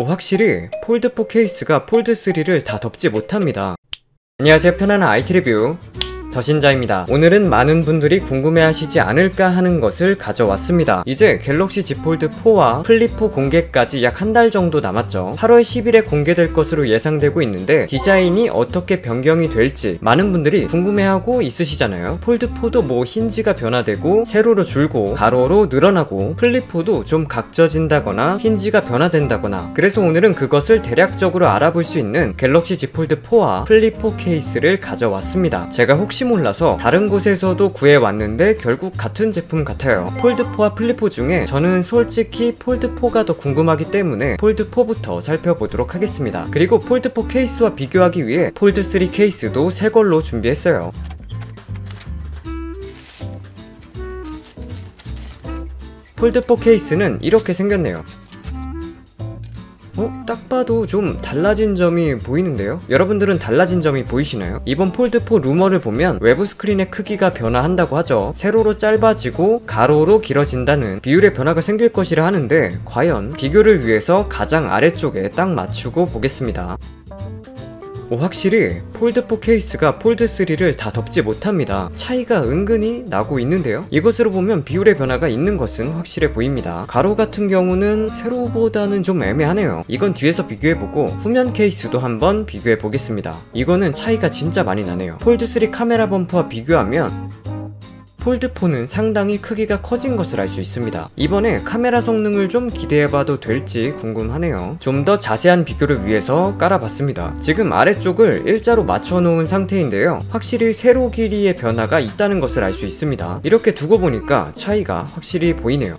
확실히 폴드4 케이스가 폴드3를 다 덮지 못합니다. 안녕하세요, 편안한 IT 리뷰 더신자입니다. 오늘은 많은 분들이 궁금해하시지 않을까 하는 것을 가져왔습니다. 이제 갤럭시 Z 폴드 4와 플립4 공개까지 약 한 달 정도 남았죠. 8월 10일에 공개될 것으로 예상되고 있는데 디자인이 어떻게 변경이 될지 많은 분들이 궁금해하고 있으시잖아요. 폴드4도 뭐 힌지가 변화되고 세로로 줄고 가로로 늘어나고 플립4도 좀 각져진다거나 힌지가 변화된다거나, 그래서 오늘은 그것을 대략적으로 알아볼 수 있는 갤럭시 Z 폴드 4와 플립4 케이스를 가져왔습니다. 제가 혹시 몰라서 다른 곳에서도 구해왔는데 결국 같은 제품 같아요. 폴드4와 플립4 중에 저는 솔직히 폴드4가 더 궁금하기 때문에 폴드4부터 살펴보도록 하겠습니다. 그리고 폴드4 케이스와 비교하기 위해 폴드3 케이스도 새 걸로 준비했어요. 폴드4 케이스는 이렇게 생겼네요. 딱 봐도 좀 달라진 점이 보이는데요? 여러분들은 달라진 점이 보이시나요? 이번 폴드4 루머를 보면 외부 스크린의 크기가 변화한다고 하죠. 세로로 짧아지고 가로로 길어진다는 비율의 변화가 생길 것이라 하는데, 과연 비교를 위해서 가장 아래쪽에 딱 맞추고 보겠습니다. 확실히 폴드4 케이스가 폴드3를 다 덮지 못합니다. 차이가 은근히 나고 있는데요. 이것으로 보면 비율의 변화가 있는 것은 확실해 보입니다. 가로 같은 경우는 세로보다는 좀 애매하네요. 이건 뒤에서 비교해보고 후면 케이스도 한번 비교해보겠습니다. 이거는 차이가 진짜 많이 나네요. 폴드3 카메라 범프와 비교하면 폴드4는 상당히 크기가 커진 것을 알 수 있습니다. 이번에 카메라 성능을 좀 기대해봐도 될지 궁금하네요. 좀 더 자세한 비교를 위해서 깔아봤습니다. 지금 아래쪽을 일자로 맞춰놓은 상태인데요. 확실히 세로 길이의 변화가 있다는 것을 알 수 있습니다. 이렇게 두고 보니까 차이가 확실히 보이네요.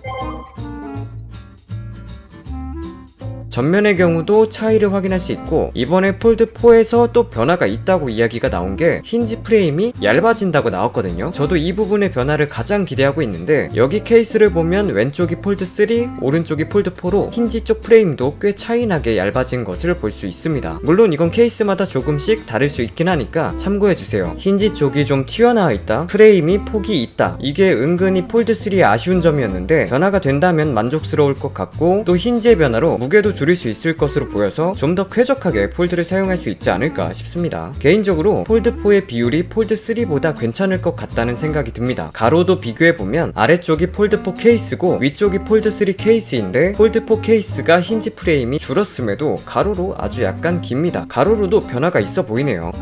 전면의 경우도 차이를 확인할 수 있고, 이번에 폴드4에서 또 변화가 있다고 이야기가 나온 게 힌지 프레임이 얇아진다고 나왔거든요. 저도 이 부분의 변화를 가장 기대하고 있는데, 여기 케이스를 보면 왼쪽이 폴드3, 오른쪽이 폴드4로 힌지 쪽 프레임도 꽤 차이나게 얇아진 것을 볼 수 있습니다. 물론 이건 케이스마다 조금씩 다를 수 있긴 하니까 참고해주세요. 힌지 쪽이 좀 튀어나와 있다, 프레임이 폭이 있다, 이게 은근히 폴드3의 아쉬운 점이었는데, 변화가 된다면 만족스러울 것 같고, 또 힌지의 변화로 무게도 줄일 수 있을 것으로 보여서 좀 더 쾌적하게 폴드를 사용할 수 있지 않을까 싶습니다. 개인적으로 폴드4의 비율이 폴드3보다 괜찮을 것 같다는 생각이 듭니다. 가로도 비교해보면 아래쪽이 폴드4 케이스고 위쪽이 폴드3 케이스인데, 폴드4 케이스가 힌지 프레임이 줄었음에도 가로로 아주 약간 깁니다. 가로로도 변화가 있어 보이네요.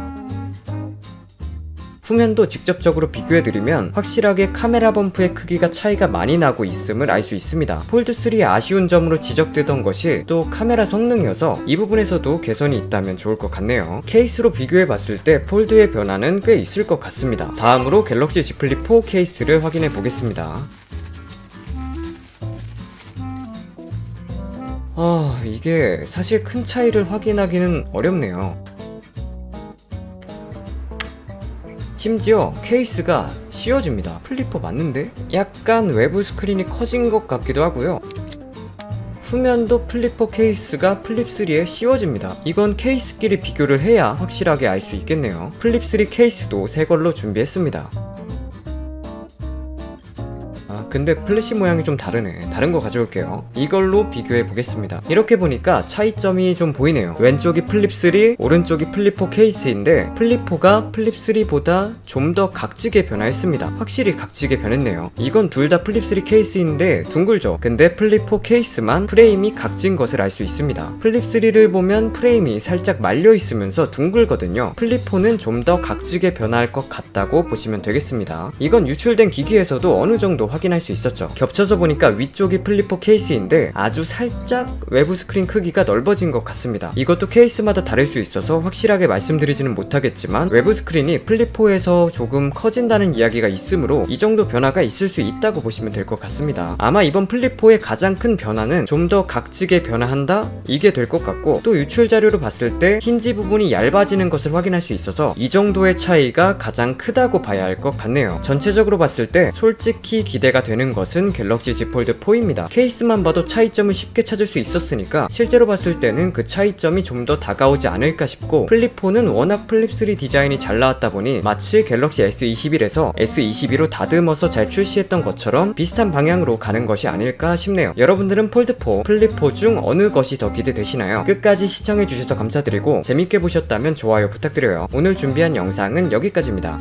후면도 직접적으로 비교해드리면 확실하게 카메라 범프의 크기가 차이가 많이 나고 있음을 알 수 있습니다. 폴드3의 아쉬운 점으로 지적되던 것이 또 카메라 성능이어서 이 부분에서도 개선이 있다면 좋을 것 같네요. 케이스로 비교해봤을 때 폴드의 변화는 꽤 있을 것 같습니다. 다음으로 갤럭시 Z 플립 4 케이스를 확인해 보겠습니다. 이게 사실 큰 차이를 확인하기는 어렵네요. 심지어 케이스가 씌워집니다. 플립4 맞는데? 약간 외부 스크린이 커진 것 같기도 하고요. 후면도 플립4 케이스가 플립3에 씌워집니다. 이건 케이스끼리 비교를 해야 확실하게 알 수 있겠네요. 플립3 케이스도 새 걸로 준비했습니다. 근데 플래시 모양이 좀 다르네. 다른 거 가져올게요. 이걸로 비교해 보겠습니다. 이렇게 보니까 차이점이 좀 보이네요. 왼쪽이 플립3, 오른쪽이 플립4 케이스인데, 플립4가 플립3보다 좀 더 각지게 변화했습니다. 확실히 각지게 변했네요. 이건 둘 다 플립3 케이스인데 둥글죠. 근데 플립4 케이스만 프레임이 각진 것을 알 수 있습니다. 플립3를 보면 프레임이 살짝 말려 있으면서 둥글거든요. 플립4는 좀 더 각지게 변화할 것 같다고 보시면 되겠습니다. 이건 유출된 기기에서도 어느 정도 확인할 수 있었죠. 겹쳐서 보니까 위쪽이 플립4 케이스인데 아주 살짝 외부 스크린 크기가 넓어진 것 같습니다. 이것도 케이스마다 다를 수 있어서 확실하게 말씀드리지는 못하겠지만, 외부 스크린이 플립4에서 조금 커진다는 이야기가 있으므로 이 정도 변화가 있을 수 있다고 보시면 될 것 같습니다. 아마 이번 플립4의 가장 큰 변화는 좀 더 각지게 변화한다? 이게 될 것 같고, 또 유출 자료로 봤을 때 힌지 부분이 얇아지는 것을 확인할 수 있어서 이 정도의 차이가 가장 크다고 봐야 할 것 같네요. 전체적으로 봤을 때 솔직히 기대가 되는 것은 갤럭시 Z 폴드 4입니다. 케이스만 봐도 차이점을 쉽게 찾을 수 있었으니까 실제로 봤을 때는 그 차이점이 좀 더 다가오지 않을까 싶고, 플립4는 워낙 플립3 디자인이 잘 나왔다 보니 마치 갤럭시 S21에서 S22로 다듬어서 잘 출시했던 것처럼 비슷한 방향으로 가는 것이 아닐까 싶네요. 여러분들은 폴드4, 플립4 중 어느 것이 더 기대되시나요? 끝까지 시청해주셔서 감사드리고 재밌게 보셨다면 좋아요 부탁드려요. 오늘 준비한 영상은 여기까지입니다.